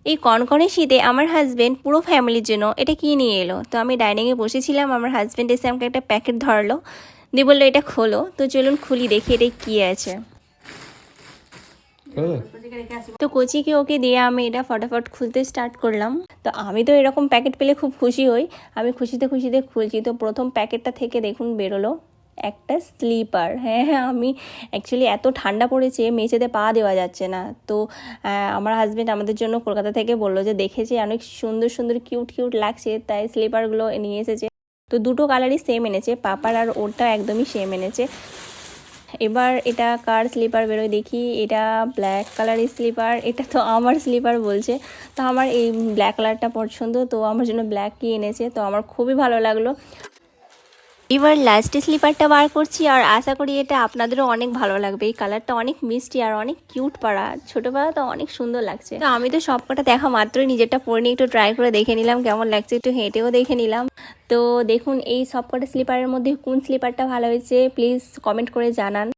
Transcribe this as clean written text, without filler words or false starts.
এই কনকনে শীতে আমার হাজবেন্ড পুরো ফ্যামিলির জন্য এটা কি নিয়ে এলো। তো আমি ডাইনিংয়ে বসেছিলাম, আমার হাজবেন্ড এসে আমাকে একটা প্যাকেট ধরালো, দিয়ে বললো এটা খোলো। তো চলুন খুলি, দেখি এটা কি আছে। তো কোচিকে ওকে দিয়ে আমি এটা ফটাফট খুলতে স্টার্ট করলাম। তো আমি তো এরকম প্যাকেট পেলে খুব খুশি হই, আমি খুশিতে খুশিতে খুলছি। তো প্রথম প্যাকেটটা থেকে দেখুন বেরোলো একটা স্লিপার। হ্যাঁ হ্যাঁ, আমি অ্যাকচুয়ালি এত ঠান্ডা পড়েছে মেঝেতে পা দেওয়া যাচ্ছে না। তো আমার হাজব্যান্ড আমাদের জন্য কলকাতা থেকে বললো যে দেখেছে অনেক সুন্দর সুন্দর কিউট কিউট লাগছে, তাই স্লিপারগুলো নিয়ে এসেছে। তো দুটো কালারই সেম এনেছে, পাপার আর ওরটা একদমই সেম এনেছে। এবার এটা কার স্লিপার বেরোয় দেখি। এটা ব্ল্যাক কালারের স্লিপার, এটা তো আমার স্লিপার বলছে। তো আমার এই ব্ল্যাক কালারটা পছন্দ, তো আমার জন্য ব্ল্যাকই এনেছে। তো আমার খুবই ভালো লাগলো। এবার লাস্টে স্লিপারটা বার করছি, আর আশা করি এটা আপনাদেরও অনেক ভালো লাগবে। এই কালারটা অনেক মিষ্টি আর অনেক কিউট পাড়া, ছোটোবেলা তো অনেক সুন্দর লাগছে। তো আমি তো সবকটা দেখা মাত্রই নিজেরটা পরে নিয়ে একটু ট্রাই করে দেখে নিলাম কেমন লাগছে, একটু হেঁটেও দেখে নিলাম। তো দেখুন এই সবকটা স্লিপারের মধ্যে কোন স্লিপারটা ভালো হয়েছে প্লিজ কমেন্ট করে জানান।